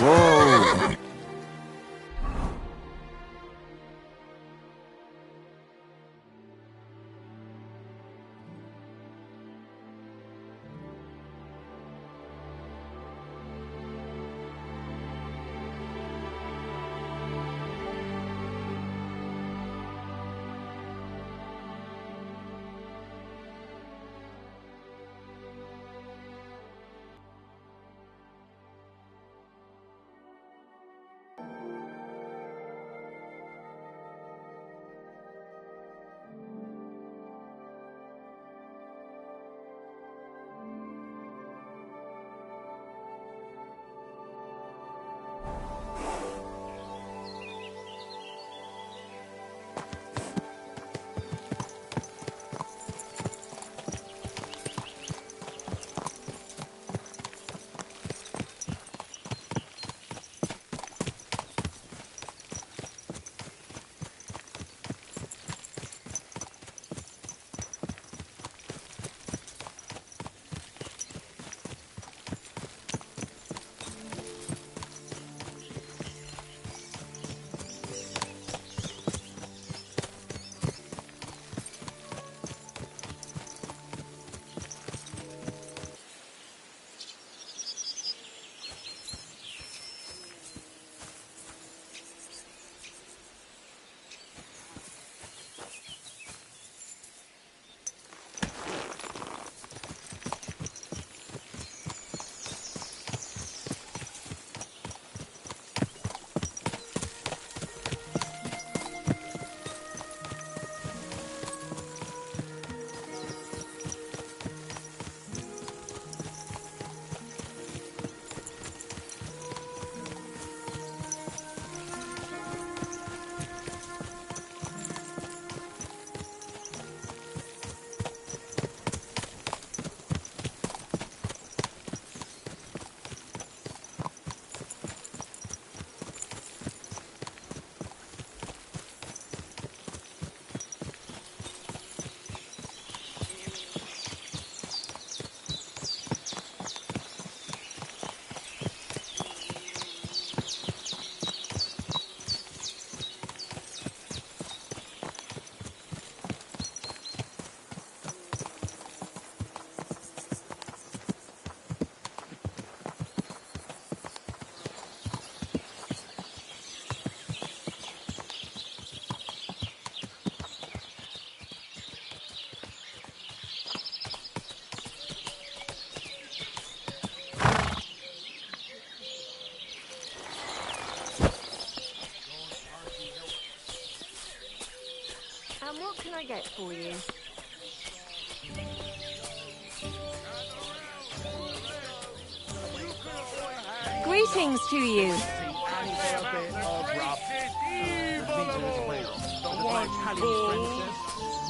Whoa! What can I get for you? Greetings to you.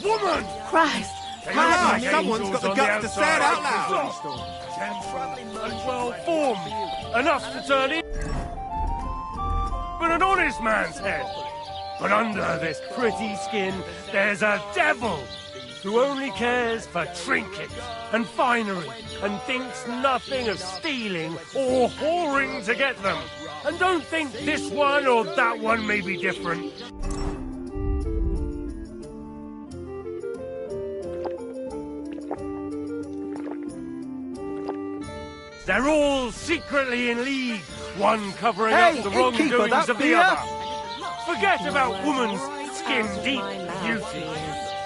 Woman! Christ! Someone's got the guts to say it out loud. Gentle and well-formed, enough to turn in but an honest man's head. But under this pretty skin, there's a devil who only cares for trinkets and finery and thinks nothing of stealing or whoring to get them. And don't think this one or that one may be different. They're all secretly in league, one covering up the wrongdoings of the other. Forget about woman's skin-deep beauty.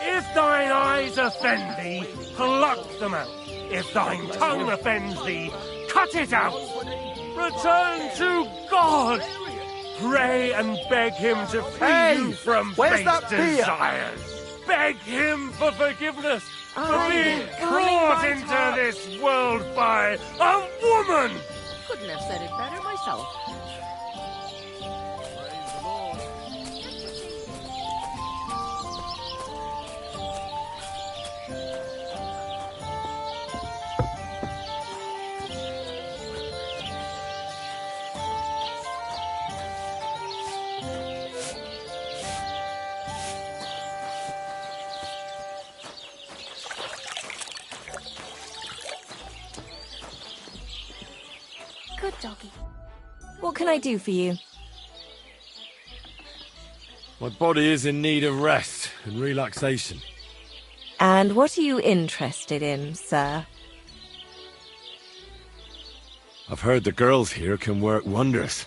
If thine eyes offend thee, pluck them out. If thine tongue offends thee, cut it out. Return to God. Pray and beg him to free you from base desires. Beg him for forgiveness for being brought into this world by a woman. Couldn't have said it better myself. Good doggy. What can I do for you? My body is in need of rest and relaxation. And what are you interested in, sir? I've heard the girls here can work wonders.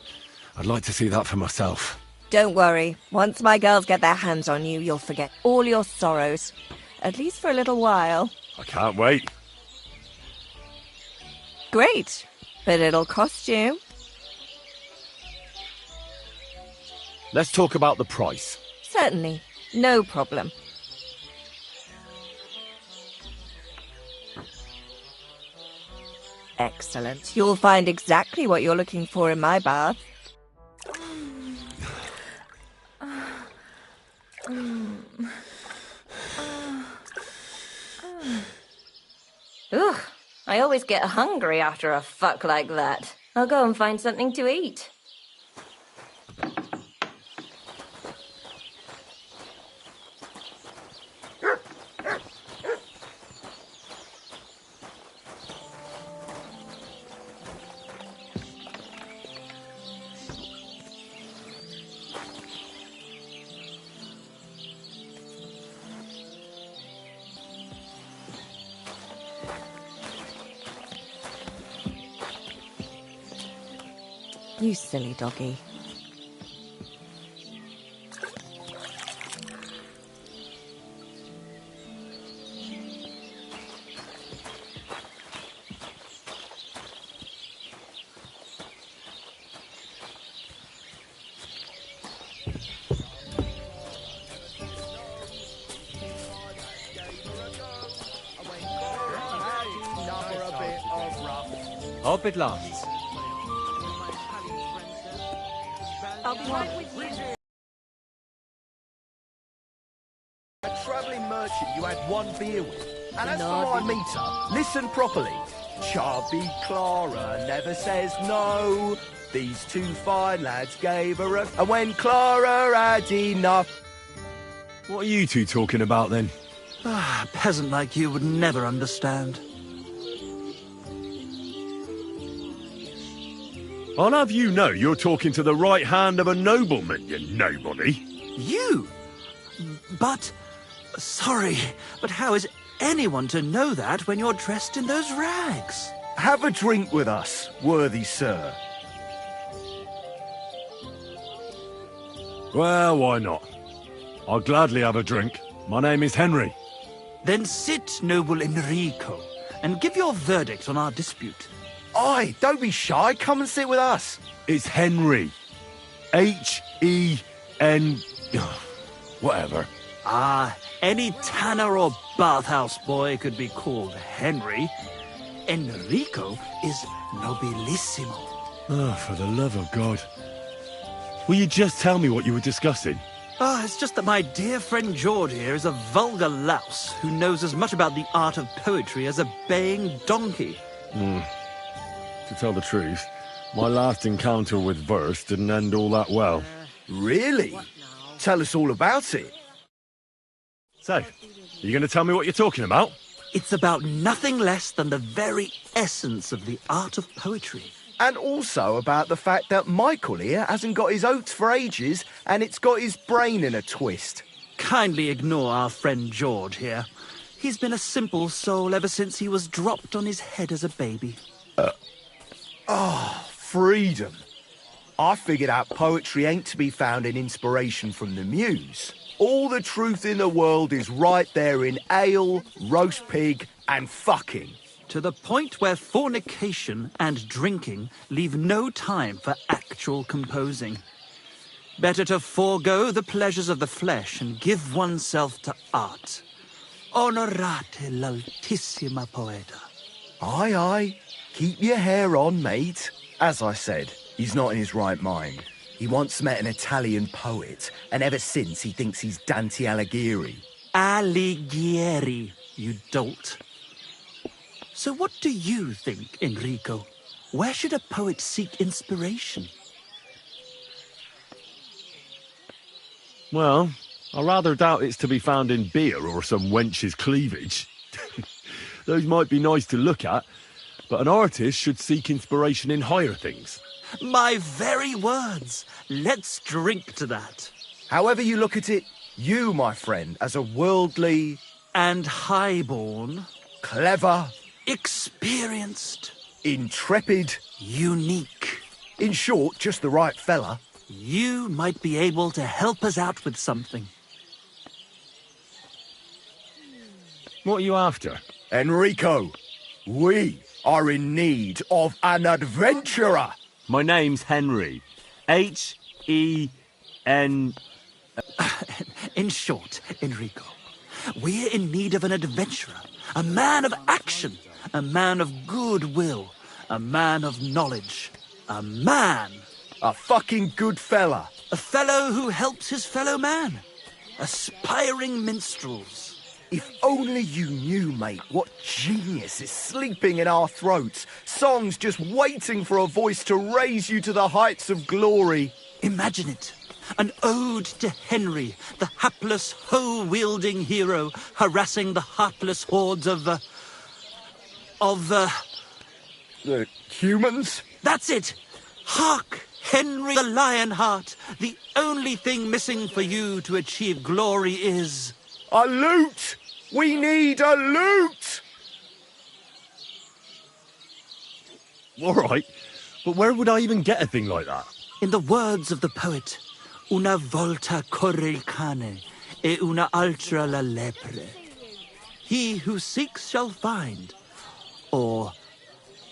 I'd like to see that for myself. Don't worry. Once my girls get their hands on you, you'll forget all your sorrows. At least for a little while. I can't wait. Great. But it'll cost you. Let's talk about the price. Certainly. No problem. Excellent. You'll find exactly what you're looking for in my bath. Ugh, I always get hungry after a fuck like that. I'll go and find something to eat. You silly doggy. Hope it lasts. I'll be right with you. A travelling merchant you had one beer with. And as for my meter, listen properly. Chubby Clara never says no. These two fine lads gave her a... And when Clara had enough... What are you two talking about then? Ah, a peasant like you would never understand. I'll have you know you're talking to the right hand of a nobleman, you nobody. You? But... Sorry, but how is anyone to know that when you're dressed in those rags? Have a drink with us, worthy sir. Well, why not? I'll gladly have a drink. My name is Henry. Then sit, noble Enrico, and give your verdict on our dispute. Aye, don't be shy, come and sit with us. It's Henry. H-E-N... Whatever. Ah, any tanner or bathhouse boy could be called Henry. Enrico is nobilissimo. Oh, for the love of God. Will you just tell me what you were discussing? Ah, it's just that my dear friend George here is a vulgar louse who knows as much about the art of poetry as a baying donkey. To tell the truth, my last encounter with verse didn't end all that well. Really? Tell us all about it. So, are you going to tell me what you're talking about? It's about nothing less than the very essence of the art of poetry. And also about the fact that Michael here hasn't got his oats for ages and it's got his brain in a twist. Kindly ignore our friend George here. He's been a simple soul ever since he was dropped on his head as a baby. Freedom. I figured out poetry ain't to be found in inspiration from the muse. All the truth in the world is right there in ale, roast pig, and fucking. To the point where fornication and drinking leave no time for actual composing. Better to forego the pleasures of the flesh and give oneself to art. Onorate l'altissima poeta. Aye, aye. Keep your hair on, mate. As I said, he's not in his right mind. He once met an Italian poet, and ever since he thinks he's Dante Alighieri. Alighieri, you dolt. So what do you think, Enrico? Where should a poet seek inspiration? Well, I rather doubt it's to be found in beer or some wench's cleavage. Those might be nice to look at, but an artist should seek inspiration in higher things. My very words. Let's drink to that. However you look at it, you, my friend, as a worldly... And highborn. clever... experienced. intrepid... unique. in short, just the right fella. You might be able to help us out with something. What are you after? Enrico, we are in need of an adventurer. My name's Henry. H-E-N... In short, Enrico, we're in need of an adventurer, a man of action, a man of goodwill, a man of knowledge, a man... A fucking good fella. a fellow who helps his fellow man, aspiring minstrels. If only you knew, mate, what genius is sleeping in our throats. Songs just waiting for a voice to raise you to the heights of glory. Imagine it. An ode to Henry, the hapless, hoe-wielding hero, harassing the heartless hordes of The humans? That's it! Hark, Henry the Lionheart! The only thing missing for you to achieve glory is... A loot! We need a loot! All right, but where would I even get a thing like that? In the words of the poet, una volta corre il cane, e una altra la lepre. He who seeks shall find, or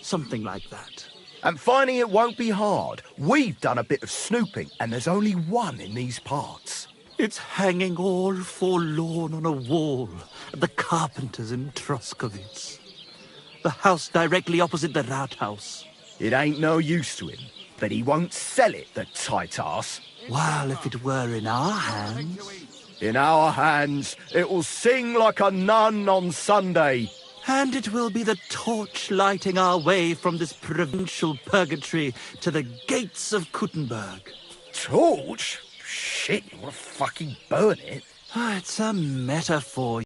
something like that. And finding it won't be hard. We've done a bit of snooping, and there's only one in these parts. It's hanging all forlorn on a wall at the carpenter's in Troskowitz. The house directly opposite the Rathaus. It ain't no use to him, but he won't sell it, the tight ass. While if it were in our hands... In our hands, it will sing like a nun on Sunday. And it will be the torch lighting our way from this provincial purgatory to the gates of Kuttenberg. Torch? Shit, you want to fucking burn it? It's a metaphor.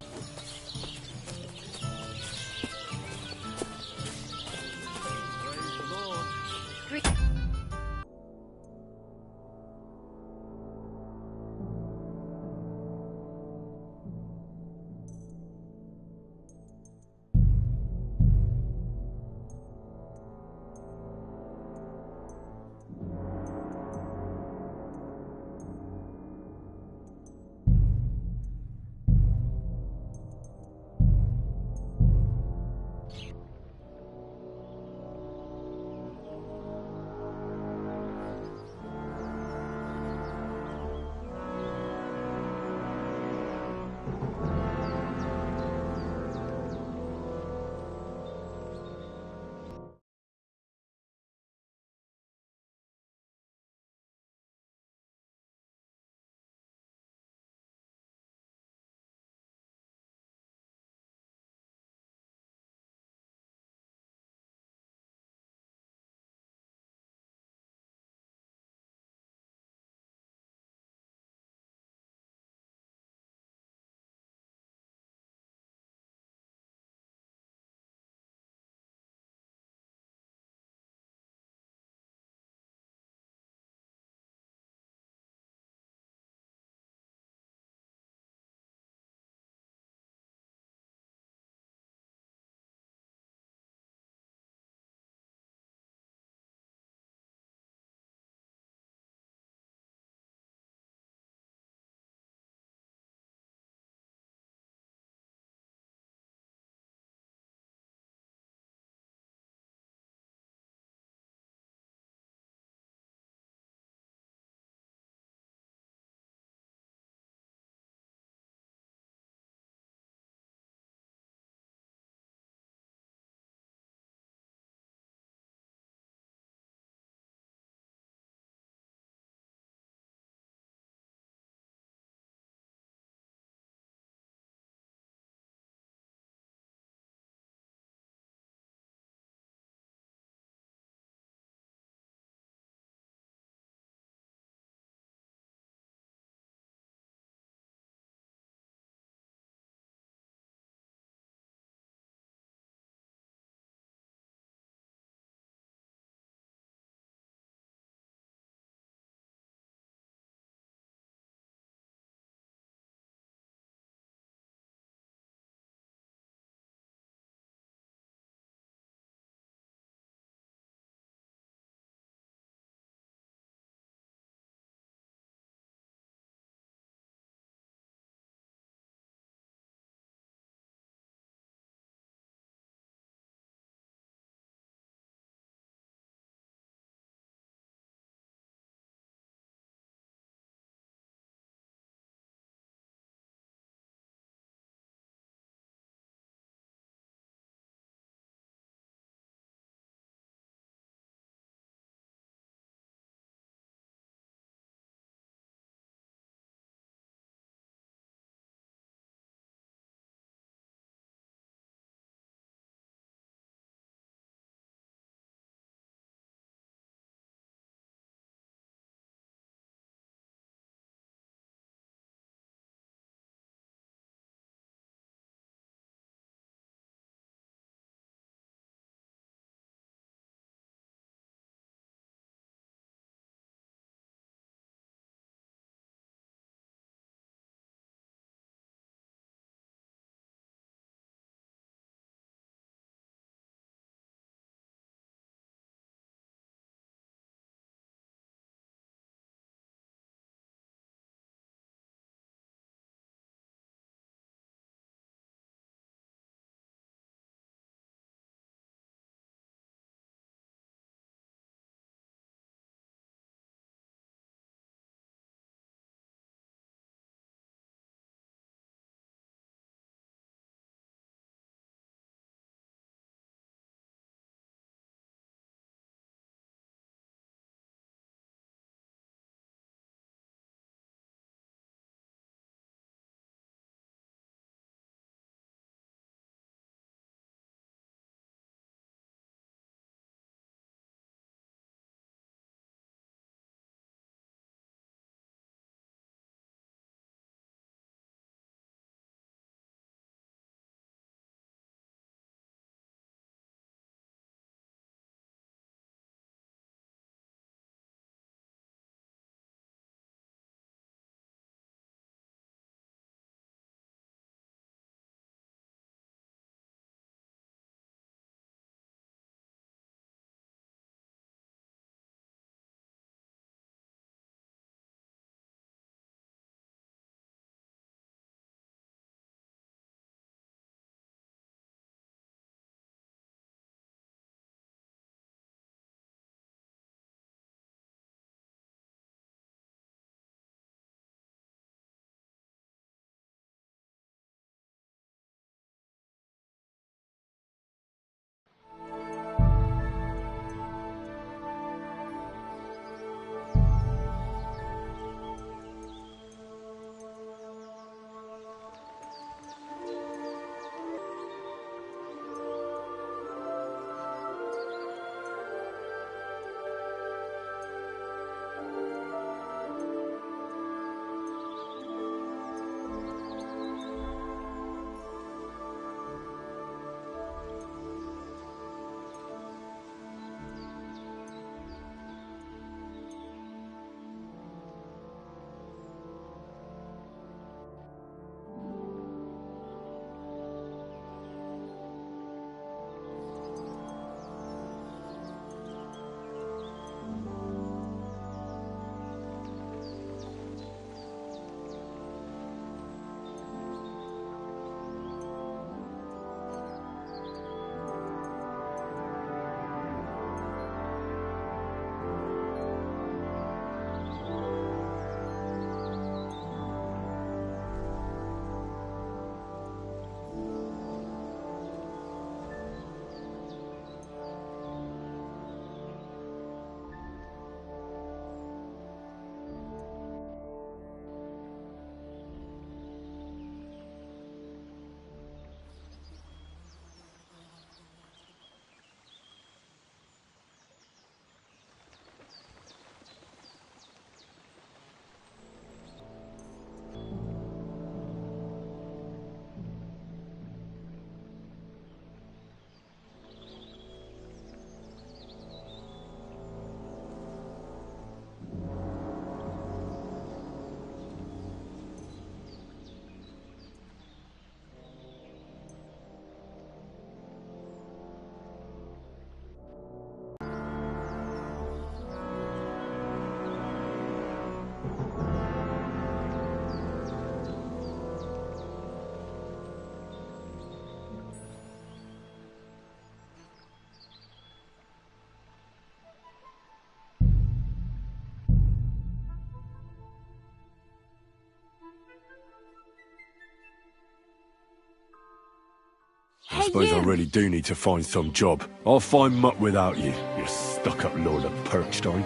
suppose I you? really do need to find some job. I'll find mutt without you, you stuck-up Lord of Perkstein.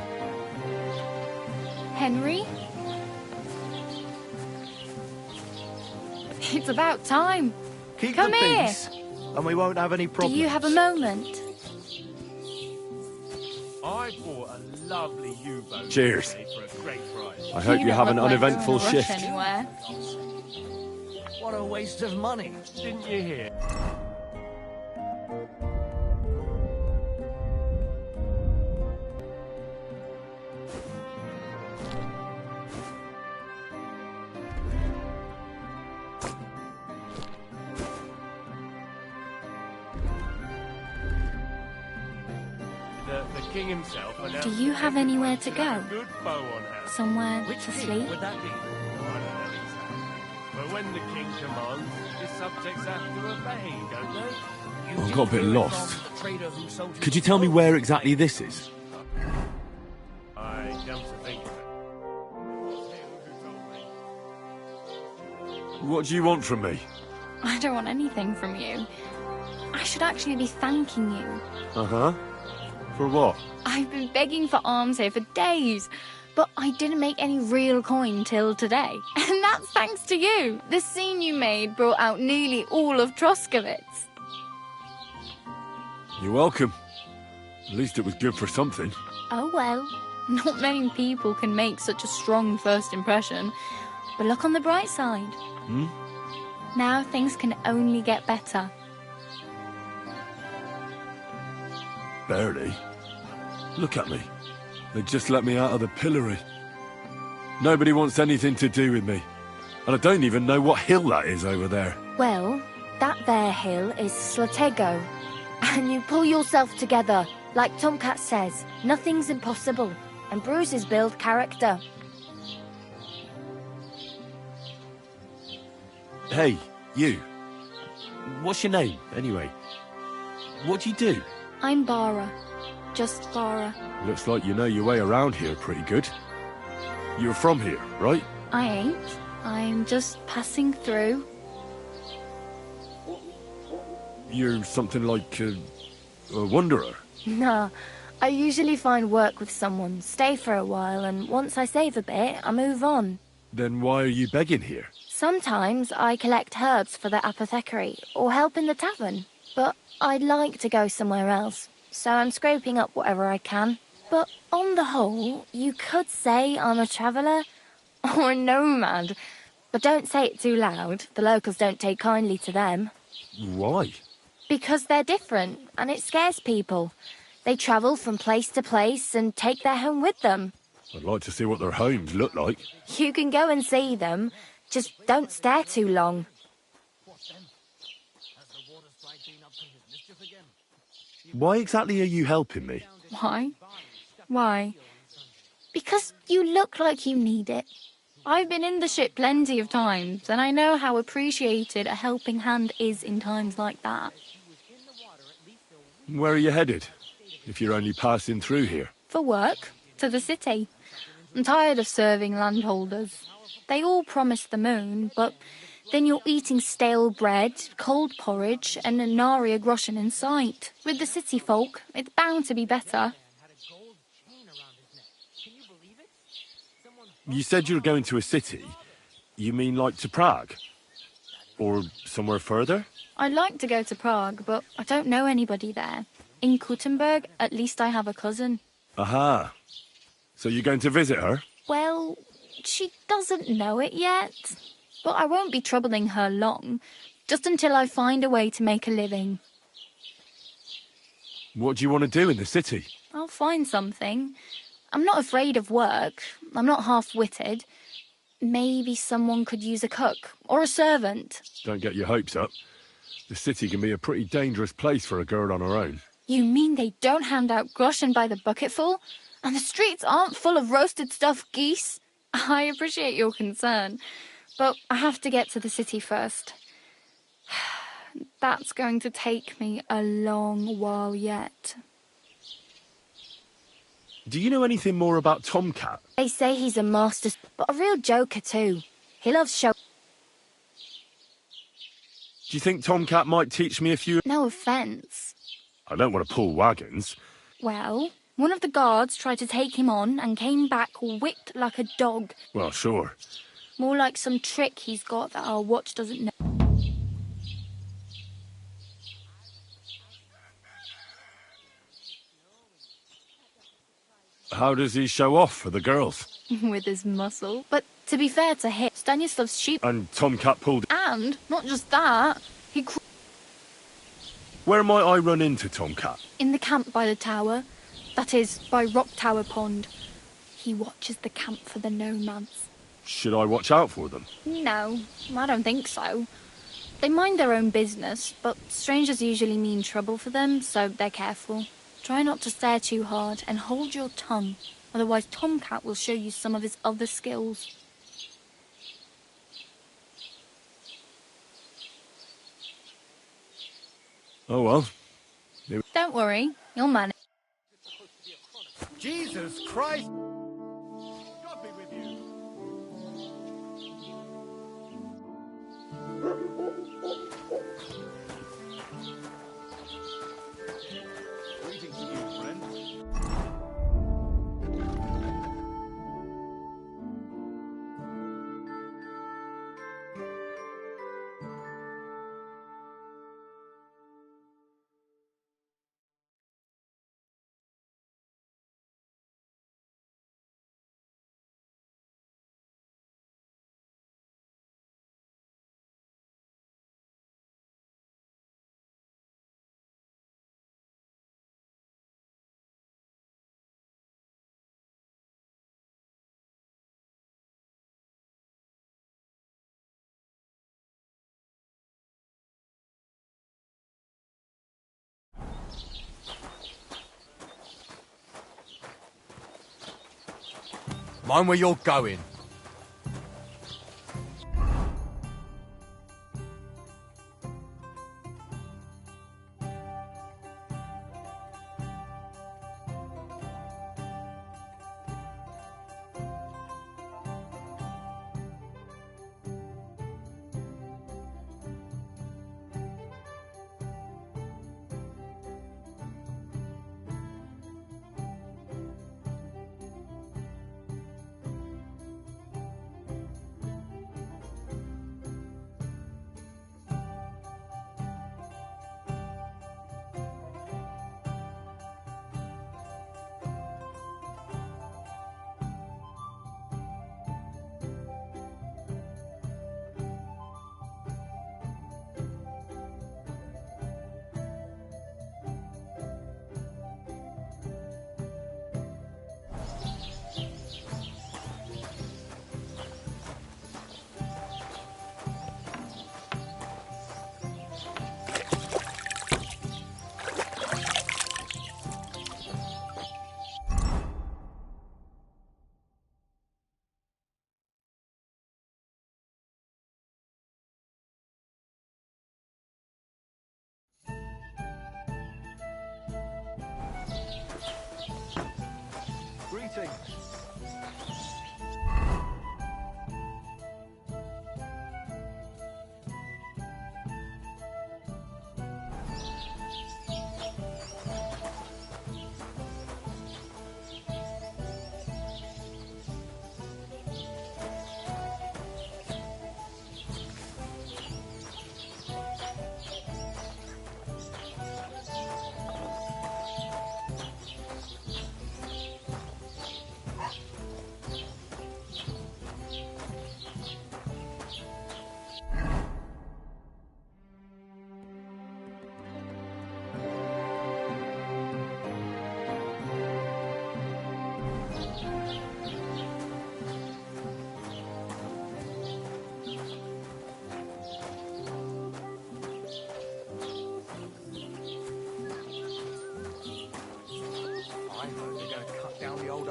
Henry? It's about time. Keep Come the here. peace, and we won't have any Do problems. you have a moment? I bought a lovely U-boat Cheers. today for a great price. I hope you don't have an look like you're in a uneventful rush shift. Anywhere. What a waste of money. Didn't you hear? The king himself announced Do you that have everyone anywhere to should have go? a good bow on hand. Somewhere Which to king sleep? would that be? I don't know exactly. But when the king commands, his subjects have to obey, don't they? I got a bit lost. Could you tell me where exactly this is? I come to think of it. It was him who told me. What do you want from me? I don't want anything from you. I should actually be thanking you. Uh-huh. For what? I've been begging for alms here for days, but I didn't make any real coin till today. And that's thanks to you. The scene you made brought out nearly all of Troskowitz. You're welcome. At least it was good for something. Oh well, not many people can make such a strong first impression. But look on the bright side. Hmm? Now things can only get better. Barely. Look at me. They just let me out of the pillory. Nobody wants anything to do with me. And I don't even know what hill that is over there. Well, that there hill is Slatego. And you pull yourself together. Like Tomcat says, nothing's impossible. And bruises build character. Hey, you. What's your name, anyway? What do you do? I'm Bara. Just Bara. Looks like you know your way around here pretty good. You're from here, right? I ain't. I'm just passing through. You're something like a wanderer. Nah, I usually find work with someone, stay for a while, and once I save a bit, I move on. Then why are you begging here? Sometimes I collect herbs for the apothecary, or help in the tavern. But I'd like to go somewhere else, so I'm scraping up whatever I can. But on the whole, you could say I'm a traveller or a nomad. But don't say it too loud, the locals don't take kindly to them. Why? Because they're different, and it scares people. They travel from place to place and take their home with them. I'd like to see what their homes look like. You can go and see them, just don't stare too long. Why exactly are you helping me? Why? Why? Because you look like you need it. I've been in the ship plenty of times, and I know how appreciated a helping hand is in times like that. Where are you headed? If you're only passing through here. For work, to the city. I'm tired of serving landholders. They all promise the moon, but then you're eating stale bread, cold porridge, and a nary a groschen in sight. With the city folk, it's bound to be better. You said you were going to a city. You mean like to Prague? Or somewhere further? I'd like to go to Prague, but I don't know anybody there. In Kuttenberg, at least I have a cousin. Aha. So you're going to visit her? Well, she doesn't know it yet. But I won't be troubling her long, just until I find a way to make a living. What do you want to do in the city? I'll find something. I'm not afraid of work. I'm not half-witted. Maybe someone could use a cook or a servant. Don't get your hopes up. The city can be a pretty dangerous place for a girl on her own. You mean they don't hand out groschen by the bucketful? And the streets aren't full of roasted stuffed geese? I appreciate your concern, but I have to get to the city first. That's going to take me a long while yet. Do you know anything more about Tomcat? They say he's a master, but a real joker too. He loves show. Do Do you think Tomcat might teach me a few? No offence. I don't want to pull wagons. Well, one of the guards tried to take him on and came back whipped like a dog. Well, sure. More like some trick he's got that our watch doesn't know. How does he show off for the girls? With his muscle. But to be fair to him, Stanislav's sheep... And Tomcat pulled... And, not just that, Where might I run into Tomcat? in the camp by the tower. That is, by Rock Tower Pond. He watches the camp for the nomads. Should I watch out for them? No, I don't think so. They mind their own business, but strangers usually mean trouble for them, so they're careful. Try not to stare too hard and hold your tongue, otherwise Tomcat will show you some of his other skills. Oh well. Don't worry, you'll manage. Jesus Christ! God be with you. Greetings to you, friend. Mind where you're going. Greetings.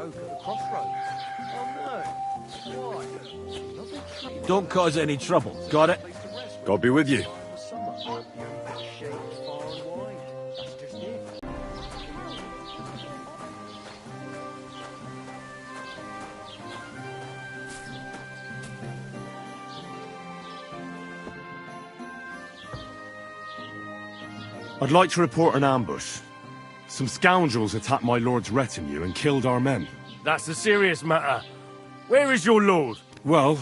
Oak at the crossroads. Oh no. Why? Don't cause any trouble. Got it? God be with you. I'd like to report an ambush. Some scoundrels attacked my lord's retinue and killed our men. That's a serious matter. Where is your lord? Well,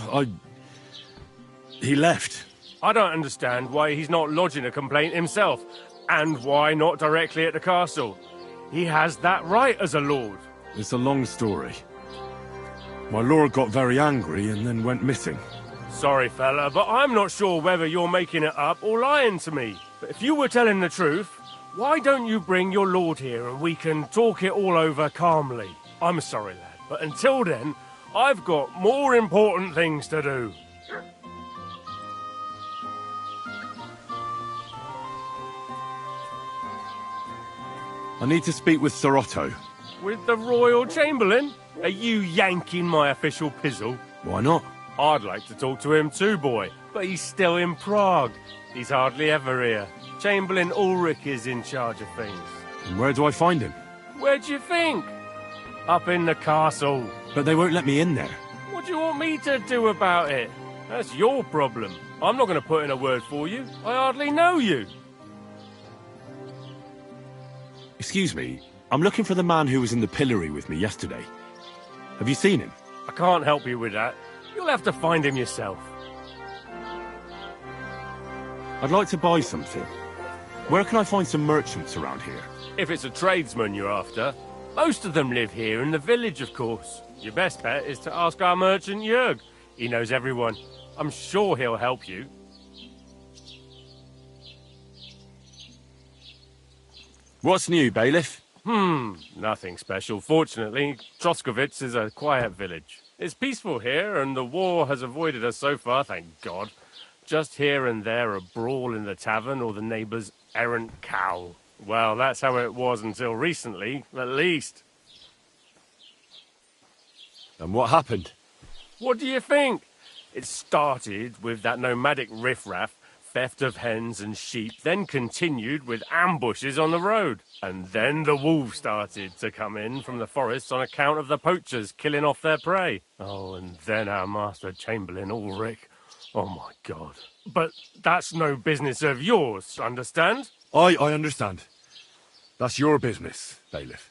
he left. I don't understand why he's not lodging a complaint himself, and why not directly at the castle. He has that right as a lord. It's a long story. My lord got very angry and then went missing. Sorry, fella, but I'm not sure whether you're making it up or lying to me. But if you were telling the truth, why don't you bring your lord here and we can talk it all over calmly? I'm sorry, lad, but until then, I've got more important things to do. I need to speak with Sir Otto. With the Royal Chamberlain? Are you yanking my official pizzle? Why not? I'd like to talk to him too, boy, but he's still in Prague. He's hardly ever here. Chamberlain Ulrich is in charge of things. And where do I find him? Where do you think? Up in the castle. But they won't let me in there. What do you want me to do about it? That's your problem. I'm not going to put in a word for you. I hardly know you. Excuse me, I'm looking for the man who was in the pillory with me yesterday. Have you seen him? I can't help you with that. You'll have to find him yourself. I'd like to buy something. Where can I find some merchants around here? If it's a tradesman you're after, most of them live here in the village, of course. Your best bet is to ask our merchant Jörg. He knows everyone. I'm sure he'll help you. What's new, bailiff? Nothing special. Fortunately, Troskowitz is a quiet village. It's peaceful here, and the war has avoided us so far, thank God. Just here and there a brawl in the tavern or the neighbour's errant cow. Well, that's how it was until recently, at least. And what happened? What do you think? It started with that nomadic riffraff, theft of hens and sheep, then continued with ambushes on the road. And then the wolves started to come in from the forests on account of the poachers killing off their prey. Oh, and then our master Chamberlain Ulrich. Oh, my God. But that's no business of yours, understand? I understand. That's your business, bailiff.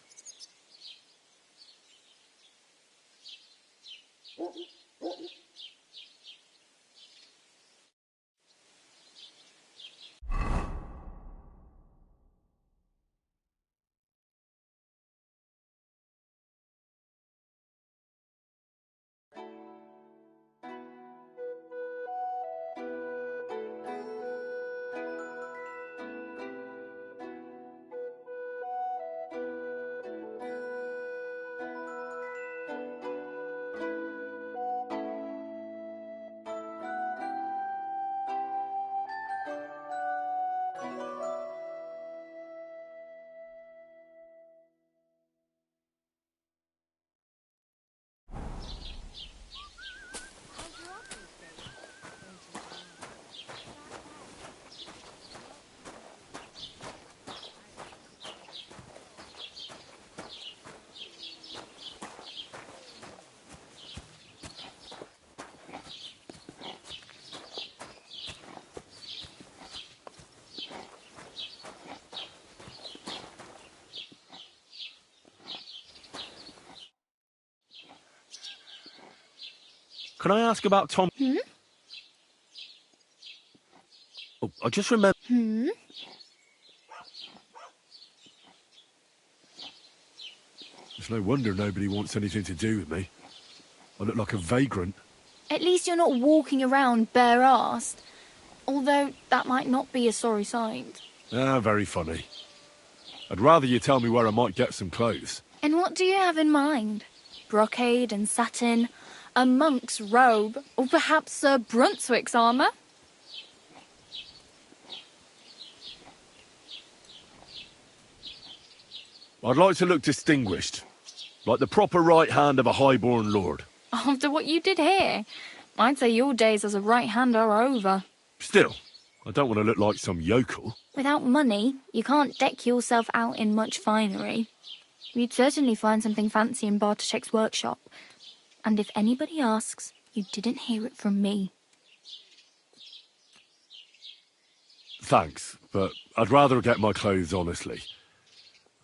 Can I ask about Tom? Oh, I just remember... It's no wonder nobody wants anything to do with me. I look like a vagrant. At least you're not walking around bare-assed. Although that might not be a sorry sight. Ah, very funny. I'd rather you tell me where I might get some clothes. And what do you have in mind? Brocade and satin? A monk's robe? Or perhaps Sir Brunswick's armour? I'd like to look distinguished. Like the proper right hand of a highborn lord. After what you did here, I'd say your days as a right hand are over. Still, I don't want to look like some yokel. Without money, you can't deck yourself out in much finery. You'd certainly find something fancy in Bartoszek's workshop. And if anybody asks, you didn't hear it from me. Thanks, but I'd rather get my clothes honestly.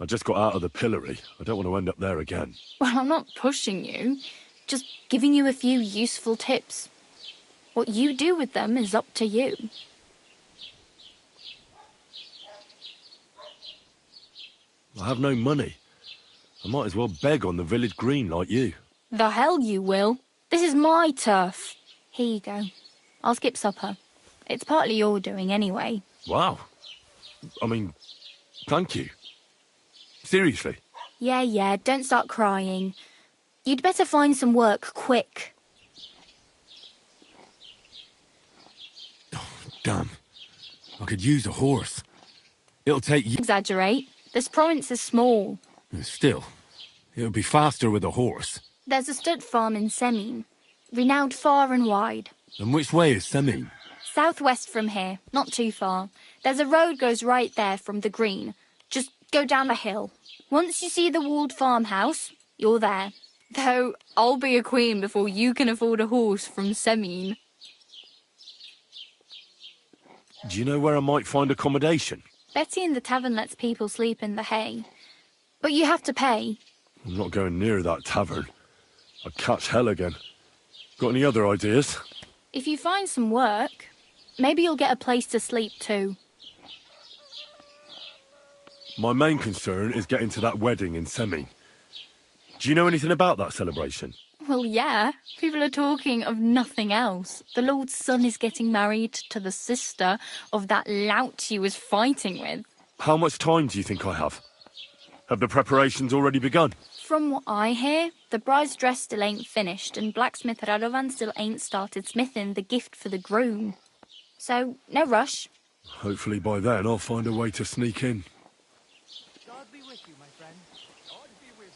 I just got out of the pillory. I don't want to end up there again. Well, I'm not pushing you, just giving you a few useful tips. What you do with them is up to you. I have no money. I might as well beg on the village green like you. The hell you will. This is my turf. Here you go. I'll skip supper. It's partly your doing anyway. Wow. I mean, thank you. Seriously. Yeah, don't start crying. You'd better find some work quick. Oh, damn. I could use a horse. It'll take you... Exaggerate. This province is small. Still, it'll be faster with a horse. There's a stud farm in Semine, renowned far and wide. And which way is Semine? Southwest from here, not too far. There's a road goes right there from the green. Just go down the hill. Once you see the walled farmhouse, you're there. Though I'll be a queen before you can afford a horse from Semine. Do you know where I might find accommodation? Betty in the tavern lets people sleep in the hay. But you have to pay. I'm not going near that tavern. I'd catch hell again. Got any other ideas? If you find some work, maybe you'll get a place to sleep too. My main concern is getting to that wedding in Semine. Do you know anything about that celebration? Well, yeah. People are talking of nothing else. The Lord's son is getting married to the sister of that lout he was fighting with. How much time do you think I have? Have the preparations already begun? From what I hear, the bride's dress still ain't finished and blacksmith Radovan still ain't started smithing the gift for the groom. So, no rush. Hopefully by then I'll find a way to sneak in. God be with you, my friend. God be with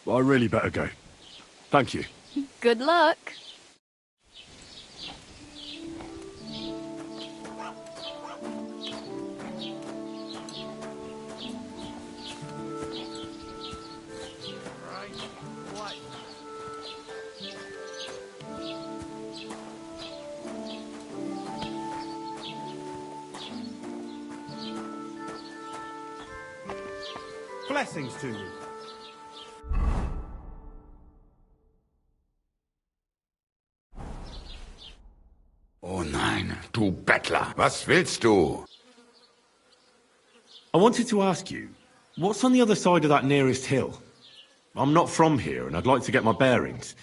you. I really better go. Thank you. Good luck. Blessings to you. Oh nein, du Bettler, was willst du? I wanted to ask you, what's on the other side of that nearest hill? I'm not from here and I'd like to get my bearings.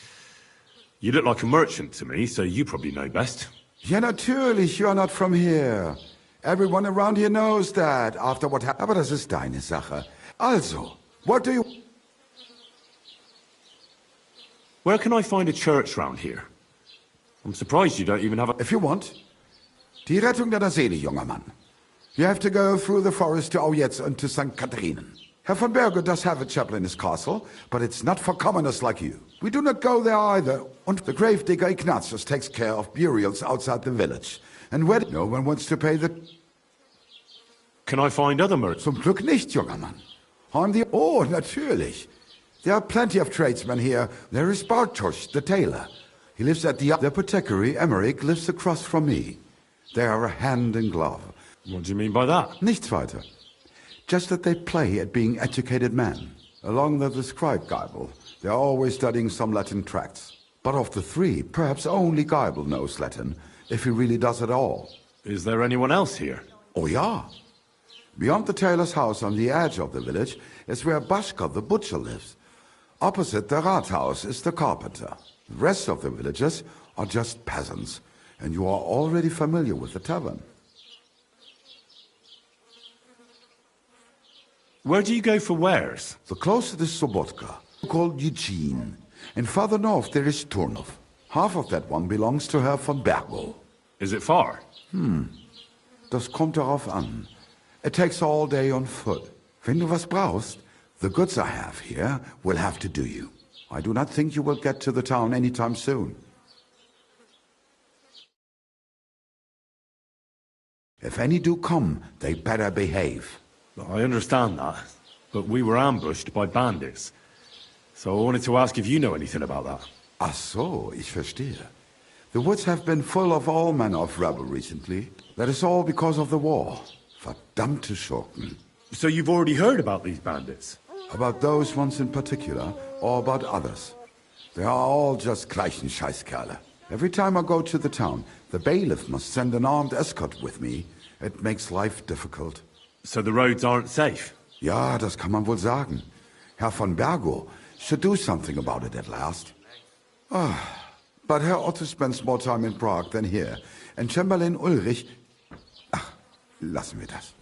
You look like a merchant to me, so you probably know best. Ja, natürlich, you are not from here. Everyone around here knows that, after what happened. Aber das ist deine Sache. Also, what do you... Where can I find a church round here? I'm surprised you don't even have a... If you want. Die Rettung deiner Seele, junger Mann. You have to go through the forest to Aujetz and to St. Catharinen. Herr von Berger does have a chapel in his castle, but it's not for commoners like you. We do not go there either, and the gravedigger Ignatius takes care of burials outside the village. And when no one wants to pay the... Can I find other merchants? Zum Glück nicht, junger Mann. I'm the... Oh, natürlich. There are plenty of tradesmen here. There is Bartosz, the tailor. He lives at the apothecary. Emmerich lives across from me. They are a hand in glove. What do you mean by that? Nichts weiter. Just that they play at being educated men. Along with the scribe Geibel, they are always studying some Latin tracts. But of the three, perhaps only Geibel knows Latin, if he really does at all. Is there anyone else here? Oh, ja. Beyond the tailor's house on the edge of the village is where Bashka the butcher lives. Opposite the Rathaus is the carpenter. The rest of the villagers are just peasants, and you are already familiar with the tavern. Where do you go for wares? The closest is Sobotka, called Eugene, and farther north there is Turnov. Half of that one belongs to Herr von Bergo. Is it far? Das kommt darauf an. It takes all day on foot. Wenn du was brauchst, the goods I have here will have to do you. I do not think you will get to the town anytime soon. If any do come, they better behave. I understand that, but we were ambushed by bandits. So I wanted to ask if you know anything about that. Ach so, ich verstehe. The woods have been full of all manner of rebel recently. That is all because of the war. Verdammte Schurken. So you've already heard about these bandits? About those ones in particular, or about others. They are all just gleichen Scheißkerle. Every time I go to the town, the bailiff must send an armed escort with me. It makes life difficult. So the roads aren't safe? Ja, das kann man wohl sagen. Herr von Bergo should do something about it at last. But Herr Otto spends more time in Prague than here. And Chamberlain Ulrich... Ach, lassen wir das.